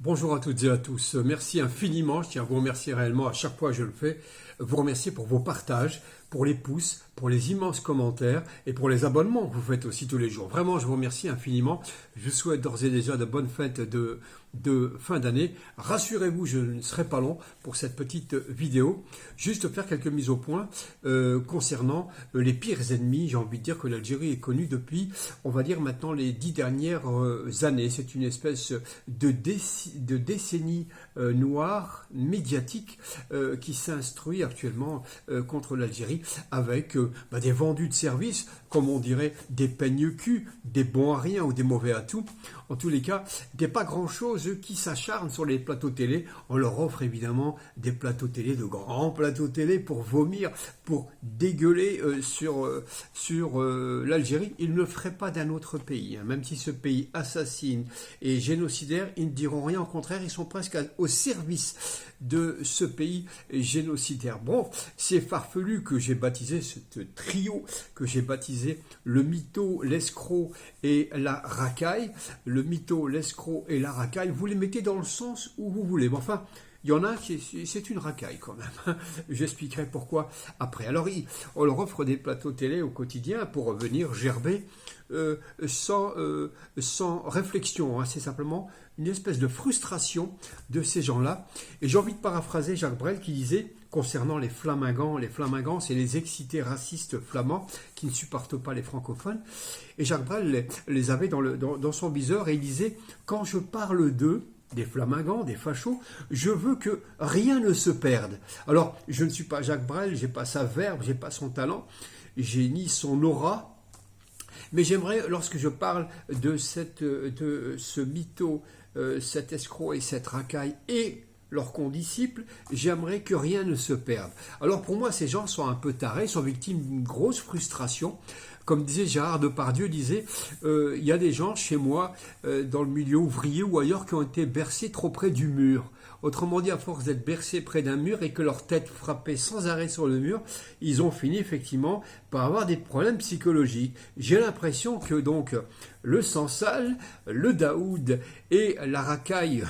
Bonjour à toutes et à tous. Merci infiniment. Je tiens à vous remercier réellement à chaque fois que je le fais. Vous remercier pour vos partages, pour les pouces, pour les immenses commentaires et pour les abonnements que vous faites aussi tous les jours. Vraiment, je vous remercie infiniment. Je souhaite d'ores et déjà de bonnes fêtes de fin d'année. Rassurez-vous, je ne serai pas long pour cette petite vidéo. Juste faire quelques mises au point concernant les pires ennemis. J'ai envie de dire que l'Algérie est connue depuis, on va dire maintenant, les 10 dernières années. C'est une espèce de décennie noire, médiatique, qui s'instruit actuellement contre l'Algérie avec des vendus de services, comme on dirait des peignes-cul, des bons à rien ou des mauvais à tout. En tous les cas, des pas grand-chose qui s'acharnent sur les plateaux télé. On leur offre évidemment des plateaux télé, de grands plateaux télé pour vomir, pour dégueuler sur l'Algérie. Ils ne le feraient pas d'un autre pays. Même si ce pays assassine et génocidaire, ils ne diront rien. Au contraire, ils sont presque au service de ce pays génocidaire. Bon, c'est farfelu que j'ai baptisé ce trio, que j'ai baptisé le mytho, l'escroc et la racaille. Le mytho, l'escroc et la racaille, vous les mettez dans le sens où vous voulez. Mais enfin, il y en a qui c'est une racaille quand même. J'expliquerai pourquoi après. Alors, on leur offre des plateaux télé au quotidien pour venir gerber sans réflexion. C'est simplement une espèce de frustration de ces gens-là. Et j'ai envie de paraphraser Jacques Brel qui disait, concernant les flamingants, c'est les excités racistes flamands qui ne supportent pas les francophones. Et Jacques Brel les avait dans son viseur et il disait, quand je parle d'eux, des flamingants, des fachos, je veux que rien ne se perde. Alors, je ne suis pas Jacques Brel, j'ai pas sa verve, j'ai pas son talent, j'ai ni son aura, mais j'aimerais, lorsque je parle de ce mytho, cet escroc et cette racaille et leurs condisciples, j'aimerais que rien ne se perde. Alors pour moi, ces gens sont un peu tarés, sont victimes d'une grosse frustration. Comme disait Gérard Depardieu, il y a des gens chez moi, dans le milieu ouvrier ou ailleurs, qui ont été bercés trop près du mur. Autrement dit, à force d'être bercés près d'un mur et que leur tête frappait sans arrêt sur le mur, ils ont fini effectivement par avoir des problèmes psychologiques. J'ai l'impression que donc le Sansal, le Daoud et la racaille,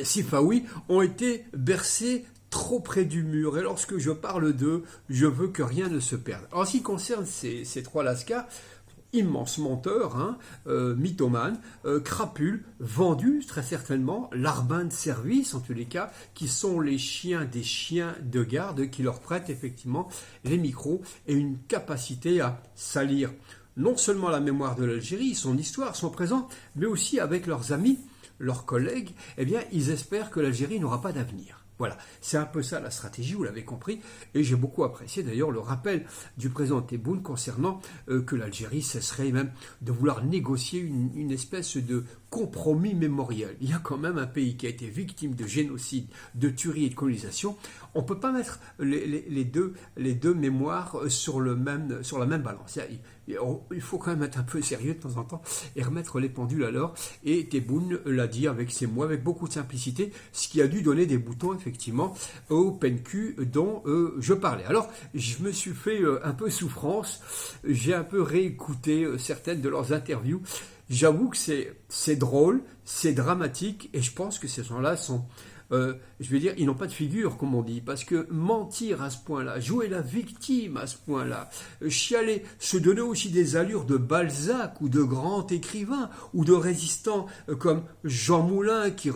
Sifawi ont été bercés trop près du mur. Et lorsque je parle d'eux, je veux que rien ne se perde. En ce qui concerne ces trois lascars, immense menteur, mythomane, crapule, vendu très certainement, larbin de service en tous les cas, qui sont les chiens des chiens de garde qui leur prêtent effectivement les micros et une capacité à salir non seulement la mémoire de l'Algérie, son histoire, son présent, mais aussi avec leurs amis, leurs collègues, eh bien ils espèrent que l'Algérie n'aura pas d'avenir. Voilà, c'est un peu ça la stratégie, vous l'avez compris, et j'ai beaucoup apprécié d'ailleurs le rappel du président Tebboune concernant que l'Algérie cesserait même de vouloir négocier une espèce de compromis mémoriel. Il y a quand même un pays qui a été victime de génocide, de tuerie et de colonisation. On ne peut pas mettre les deux mémoires sur la même balance. Il faut quand même être un peu sérieux de temps en temps et remettre les pendules à l'heure. Et Tebboune l'a dit avec ses mots, avec beaucoup de simplicité, ce qui a dû donner des boutons effectivement au PNQ dont je parlais. Alors, je me suis fait un peu souffrance, j'ai un peu réécouté certaines de leurs interviews. J'avoue que c'est drôle, c'est dramatique, et je pense que ces gens-là sont, je vais dire, ils n'ont pas de figure, comme on dit, parce que mentir à ce point-là, jouer la victime à ce point-là, chialer, se donner aussi des allures de Balzac ou de grand écrivain, ou de résistants comme Jean Moulin qui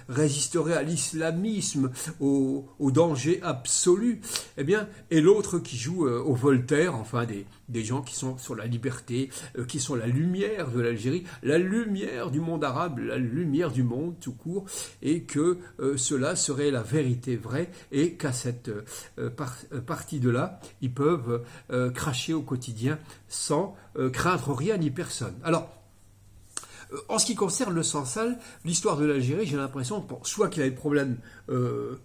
résisterait à l'islamisme, au danger absolu, eh bien, et l'autre qui joue au Voltaire, enfin des gens qui sont sur la liberté, qui sont la lumière de l'Algérie, la lumière du monde arabe, la lumière du monde tout court, et que cela serait la vérité vraie, et qu'à cette partie de là, ils peuvent cracher au quotidien sans craindre rien ni personne. Alors, en ce qui concerne le Sansal, l'histoire de l'Algérie, j'ai l'impression, soit qu'il a des problèmes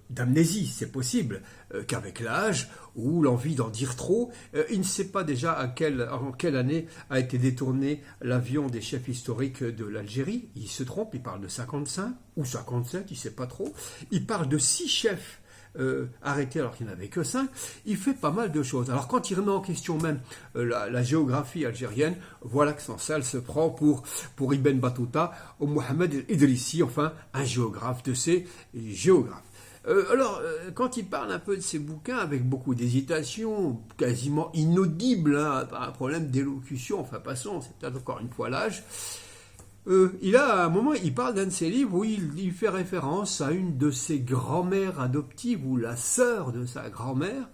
d'amnésie, c'est possible, qu'avec l'âge, ou l'envie d'en dire trop, il ne sait pas déjà en quelle année a été détourné l'avion des chefs historiques de l'Algérie. Il se trompe, il parle de 55 ou 57, il ne sait pas trop. Il parle de 6 chefs arrêtés alors qu'il n'y en avait que 5. Il fait pas mal de choses. Alors quand il remet en question même la géographie algérienne, voilà que Sansal se prend pour Ibn Battuta, ou Mohamed Idrissi, enfin un géographe de ces géographes. Quand il parle un peu de ses bouquins, avec beaucoup d'hésitation, quasiment inaudible, hein, par un problème d'élocution, enfin passons, c'est peut-être encore une fois l'âge, il a à un moment, il parle d'un de ses livres où il fait référence à une de ses grand-mères adoptives, ou la sœur de sa grand-mère,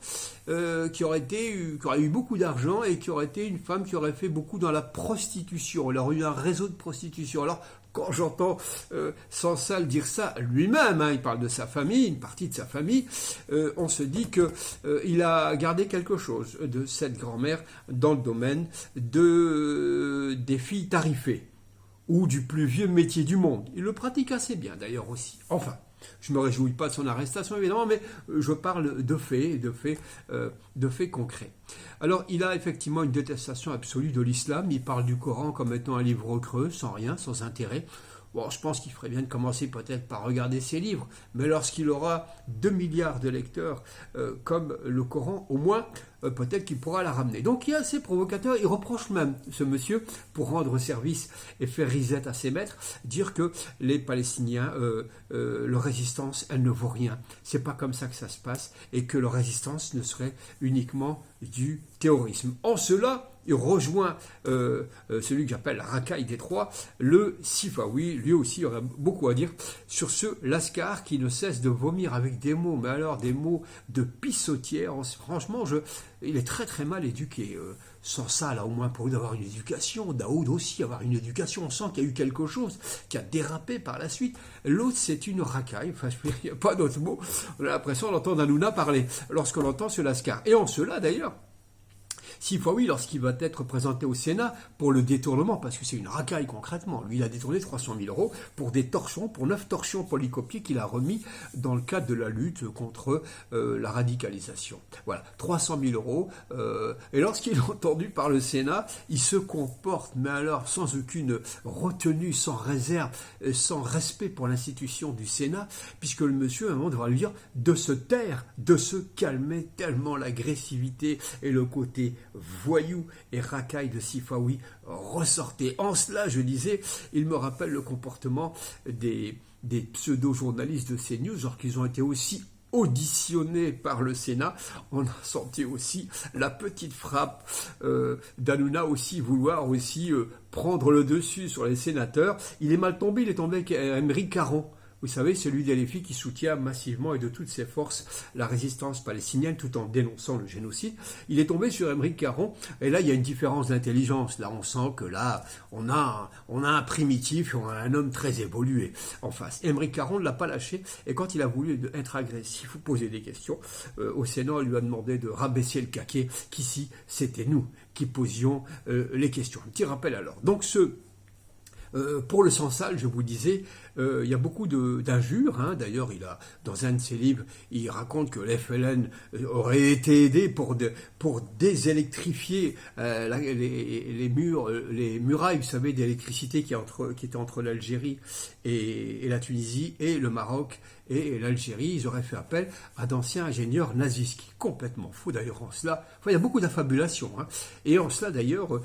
qui aurait eu beaucoup d'argent et qui aurait été une femme qui aurait fait beaucoup dans la prostitution. Elle aurait eu un réseau de prostitution. Alors, quand j'entends Sansal dire ça lui-même, hein, il parle de sa famille, une partie de sa famille, on se dit qu'il a gardé quelque chose de cette grand-mère dans le domaine des filles tarifées, ou du plus vieux métier du monde. Il le pratique assez bien d'ailleurs aussi. Enfin, je ne me réjouis pas de son arrestation évidemment, mais je parle de faits concrets. Alors, il a effectivement une détestation absolue de l'islam. Il parle du Coran comme étant un livre creux, sans rien, sans intérêt. Bon, je pense qu'il ferait bien de commencer peut-être par regarder ses livres, mais lorsqu'il aura 2 milliards de lecteurs comme le Coran, au moins, peut-être qu'il pourra la ramener. Donc il est assez provocateur, il reproche même ce monsieur, pour rendre service et faire risette à ses maîtres, dire que les Palestiniens, leur résistance, elle ne vaut rien. C'est pas comme ça que ça se passe, et que leur résistance ne serait uniquement du terrorisme. En cela, il rejoint celui que j'appelle la racaille des trois, le Sifawi. Lui aussi aurait beaucoup à dire sur ce Lascar qui ne cesse de vomir avec des mots, mais alors des mots de pissotière. Franchement, il est très très mal éduqué. Sans ça, là, au moins pour lui d'avoir une éducation, Daoud aussi avoir une éducation, on sent qu'il y a eu quelque chose qui a dérapé par la suite. L'autre, c'est une racaille, enfin, il n'y a pas d'autre mot. On a l'impression d'entendre Hanouna parler lorsqu'on entend ce Lascar. Et en cela, d'ailleurs, Sifawi, lorsqu'il va être présenté au Sénat pour le détournement, parce que c'est une racaille concrètement, lui il a détourné 300 000 euros pour des torchons, pour 9 torchons polycopiés qu'il a remis dans le cadre de la lutte contre la radicalisation. Voilà, 300 000 euros. Et lorsqu'il est entendu par le Sénat, il se comporte, mais alors sans aucune retenue, sans réserve, sans respect pour l'institution du Sénat, puisque le monsieur, à un moment, devra lui dire de se taire, de se calmer, tellement l'agressivité et le côté voyou et racaille de Sifawi ressortait. En cela, je disais, il me rappelle le comportement des pseudo-journalistes de CNews, alors qu'ils ont été aussi auditionnés par le Sénat. On a senti aussi la petite frappe d'Hanouna aussi vouloir aussi prendre le dessus sur les sénateurs. Il est mal tombé, il est tombé avec Aymeric Caron. Vous savez, celui des LFI qui soutient massivement et de toutes ses forces la résistance palestinienne tout en dénonçant le génocide. Il est tombé sur Aymeric Caron, et là il y a une différence d'intelligence. Là on sent que là on a un primitif, on a un homme très évolué en face. Aymeric Caron ne l'a pas lâché, et quand il a voulu être agressif ou poser des questions, au Sénat on lui a demandé de rabaisser le caquet, qu'ici c'était nous qui posions les questions. Un petit rappel alors. Donc pour le Sansal, je vous disais, il y a beaucoup d'injures. Hein. D'ailleurs, dans un de ses livres, il raconte que l'FLN aurait été aidé pour désélectrifier les murailles, vous savez, d'électricité qui étaient entre l'Algérie et la Tunisie, et le Maroc et l'Algérie. Ils auraient fait appel à d'anciens ingénieurs nazis, ce qui est complètement faux d'ailleurs en cela. Enfin, il y a beaucoup d'affabulation. Hein. Et en cela, d'ailleurs,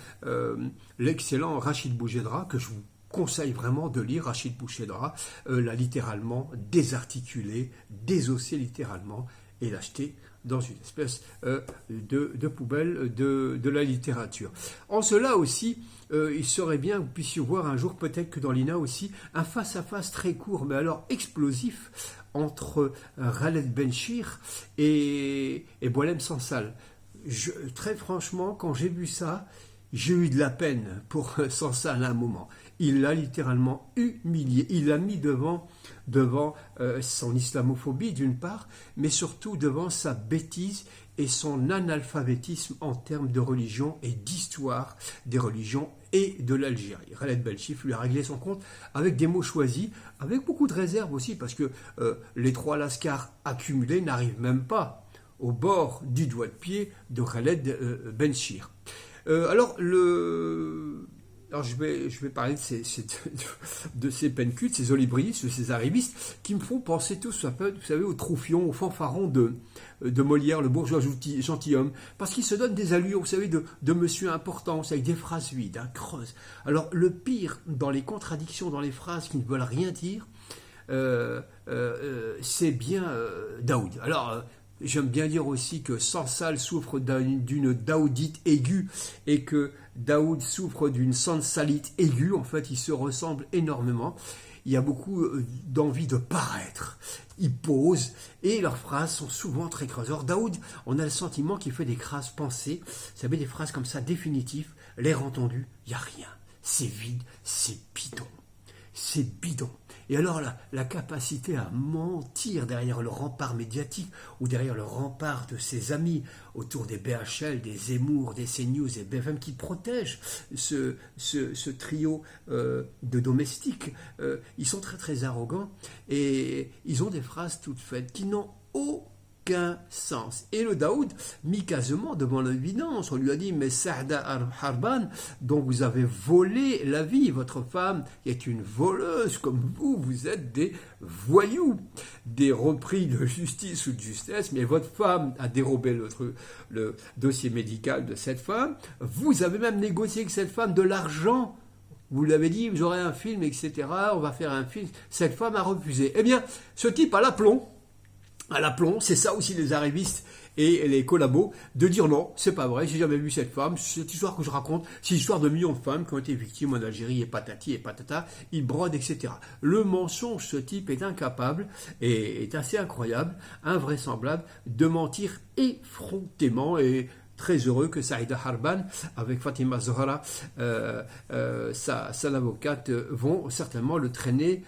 l'excellent Rachid Boujedra, que je vous conseille vraiment de lire, Rachid Bouchedra, l'a littéralement désarticulé, désossé littéralement, et l'a jeté dans une espèce de poubelle de la littérature. En cela aussi, il serait bien que vous puissiez voir un jour, peut-être que dans l'INA aussi, un face-à-face très court, mais alors explosif, entre Khaled Benchir et Boualem Sansal. Très franchement, quand j'ai vu ça, j'ai eu de la peine pour Sansal à un moment. Il l'a littéralement humilié. Il l'a mis devant son islamophobie d'une part, mais surtout devant sa bêtise et son analphabétisme en termes de religion et d'histoire des religions et de l'Algérie. Khaled Benchir lui a réglé son compte avec des mots choisis, avec beaucoup de réserve aussi, parce que les 3 lascars accumulés n'arrivent même pas au bord du doigt de pied de Khaled Benchir. Alors, alors je vais parler de ces penculs, de ces olibristes, de ces arrivistes, qui me font penser tous un peu, vous savez, au Troufion, au fanfaron de Molière, le bourgeois gentilhomme, parce qu'il se donne des allures, vous savez, de monsieur important, avec des phrases vides, creuses. Alors le pire dans les contradictions, dans les phrases qui ne veulent rien dire, c'est bien Daoud. Alors, j'aime bien dire aussi que Sansal souffre d'une daoudite aiguë et que Daoud souffre d'une sansalite aiguë. En fait, ils se ressemblent énormément. Il y a beaucoup d'envie de paraître. Ils posent et leurs phrases sont souvent très creuses. Or, Daoud, on a le sentiment qu'il fait des phrases pensées. Vous savez, des phrases comme ça, définitives, l'air entendu, il n'y a rien. C'est vide, c'est bidon. C'est bidon. Et alors la capacité à mentir derrière le rempart médiatique ou derrière le rempart de ses amis autour des BHL, des Zemmour, des CNews et BFM qui protègent ce trio de domestiques, ils sont très très arrogants et ils ont des phrases toutes faites qui n'ont aucun sens. Et le Daoud, mi-casement devant l'évidence, on lui a dit, mais Saada Harban, dont vous avez volé la vie, votre femme est une voleuse comme vous êtes des voyous, des repris de justice ou de justesse, mais votre femme a dérobé le dossier médical de cette femme, vous avez même négocié avec cette femme de l'argent. Vous l'avez dit, vous aurez un film, etc., on va faire un film, cette femme a refusé. Eh bien, ce type a l'aplomb, c'est ça aussi les arrivistes et les collabos, de dire non, c'est pas vrai, j'ai jamais vu cette femme, cette histoire que je raconte, c'est l'histoire de millions de femmes qui ont été victimes en Algérie et patati et patata, ils brodent, etc. Le mensonge, ce type est incapable et est assez incroyable, invraisemblable, de mentir effrontément et très heureux que Saïda Harban, avec Fatima Zahra, sa avocate, vont certainement le traîner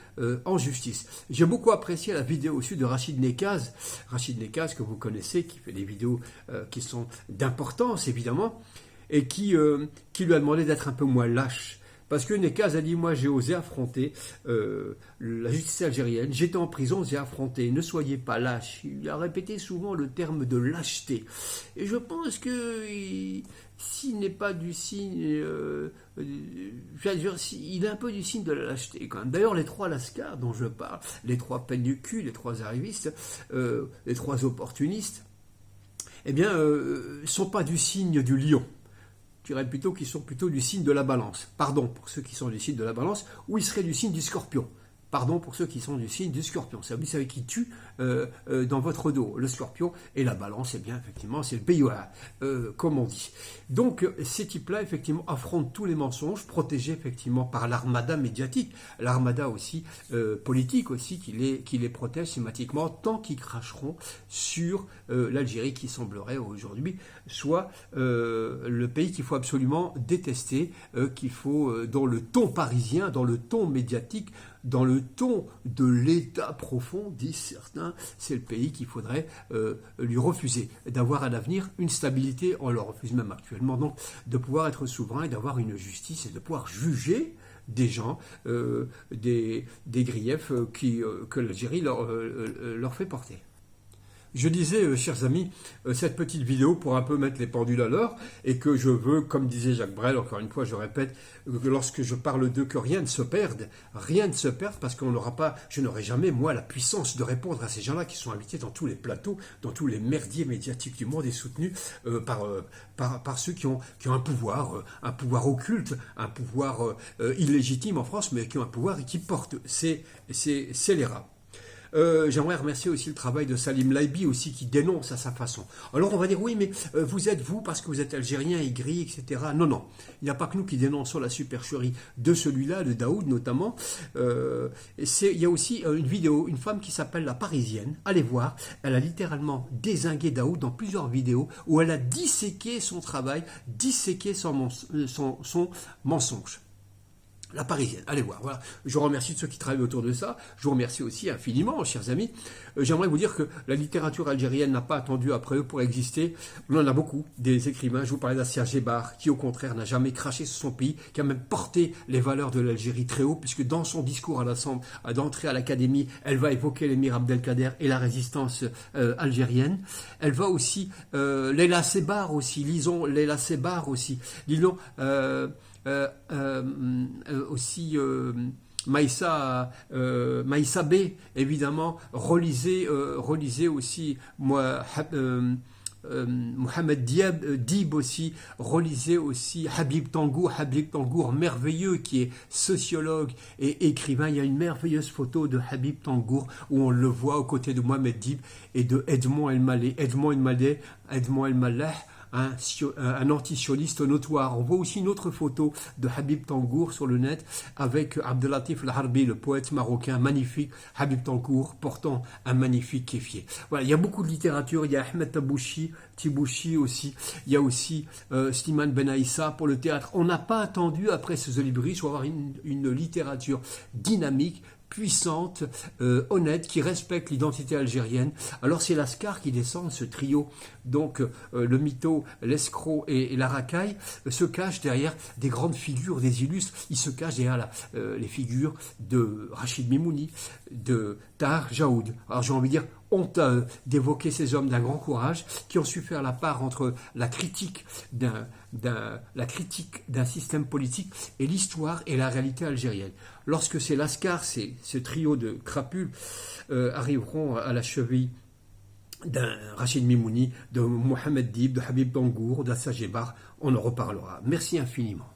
en justice. J'ai beaucoup apprécié la vidéo aussi de Rachid Nekaz, que vous connaissez, qui fait des vidéos qui sont d'importance, évidemment, et qui lui a demandé d'être un peu moins lâche. Parce que Nekaz a dit, moi j'ai osé affronter la justice algérienne, j'étais en prison, j'ai affronté, ne soyez pas lâche. Il a répété souvent le terme de lâcheté. Et je pense que s'il n'est pas du signe, il est un peu du signe de la lâcheté quand même. D'ailleurs, les trois lascars dont je parle, les trois peines du cul, les trois arrivistes, les trois opportunistes, eh bien, sont pas du signe du lion. Je dirais plutôt qu'ils sont plutôt du signe de la balance. Pardon pour ceux qui sont du signe de la balance, ou ils seraient du signe du scorpion. Pardon pour ceux qui sont du signe du scorpion. Vous savez qui tue dans votre dos, le scorpion, et la balance, eh bien, effectivement, c'est le Béyoua, comme on dit. Donc, ces types-là, effectivement, affrontent tous les mensonges, protégés, effectivement, par l'armada médiatique, l'armada aussi politique, aussi, qui les protège systématiquement, tant qu'ils cracheront sur l'Algérie, qui semblerait aujourd'hui soit le pays qu'il faut absolument détester, dans le ton parisien, dans le ton médiatique, dans le ton de l'État profond, disent certains, c'est le pays qu'il faudrait lui refuser, d'avoir à l'avenir une stabilité, on le refuse même actuellement, donc de pouvoir être souverain et d'avoir une justice et de pouvoir juger des gens, des griefs que l'Algérie leur fait porter. Je disais, chers amis, cette petite vidéo pour un peu mettre les pendules à l'heure et que je veux, comme disait Jacques Brel, encore une fois, je répète, que lorsque je parle d'eux, que rien ne se perde parce qu'on n'aura pas, je n'aurai jamais, moi, la puissance de répondre à ces gens-là qui sont invités dans tous les plateaux, dans tous les merdiers médiatiques du monde et soutenus par ceux qui ont un pouvoir occulte, un pouvoir illégitime en France, mais qui ont un pouvoir et qui portent. C'est les rats. J'aimerais remercier aussi le travail de Salim Laibi aussi qui dénonce à sa façon. Alors on va dire oui mais vous êtes vous parce que vous êtes algérien, aigri, etc. Non, il n'y a pas que nous qui dénonçons la supercherie de celui-là, de Daoud notamment. Il y a aussi une vidéo, une femme qui s'appelle La Parisienne, allez voir, elle a littéralement dézingué Daoud dans plusieurs vidéos où elle a disséqué son travail, disséqué son mensonge. La Parisienne, allez voir, voilà. Je remercie ceux qui travaillent autour de ça. Je vous remercie aussi infiniment, chers amis. J'aimerais vous dire que la littérature algérienne n'a pas attendu après eux pour exister. On en a beaucoup, des écrivains. Je vous parlais d'Assia Gebar, qui au contraire n'a jamais craché sur son pays, qui a même porté les valeurs de l'Algérie très haut, puisque dans son discours d'entrée à l'académie, elle va évoquer l'émir Abdelkader et la résistance algérienne. Elle va aussi, Leila Sebar aussi, lisons Leila Sebar aussi. Lisons aussi Maïssa B, évidemment, relisez aussi Mohamed Dib aussi, relisez aussi Habib Tangour merveilleux qui est sociologue et écrivain. Il y a une merveilleuse photo de Habib Tangour où on le voit aux côtés de Mohamed Dib et de Edmond El Maleh, un antisioniste notoire. On voit aussi une autre photo de Habib Tangour sur le net avec Abdelatif El-Harbi, le poète marocain magnifique, Habib Tangour portant un magnifique kéfier. Voilà, il y a beaucoup de littérature, il y a Ahmed Tibouchi aussi, il y a aussi Slimane Ben Aïssa pour le théâtre. On n'a pas attendu après ce Zolibri pour avoir une littérature dynamique, puissante, honnête, qui respecte l'identité algérienne. Alors c'est Lascar qui descend, ce trio, donc le mytho, l'escroc et la racaille, se cache derrière des grandes figures, des illustres. Il se cache derrière les figures de Rachid Mimouni, de Tahar Jaoud. Alors j'ai envie de dire, honte d'évoquer ces hommes d'un grand courage qui ont su faire la part entre la critique d'un système politique et l'histoire et la réalité algérienne. Lorsque ces Lascars, ce trio de crapules arriveront à la cheville d'un Rachid Mimouni, de Mohamed Dib, de Habib Tangour, d'Assa Djebar, on en reparlera. Merci infiniment.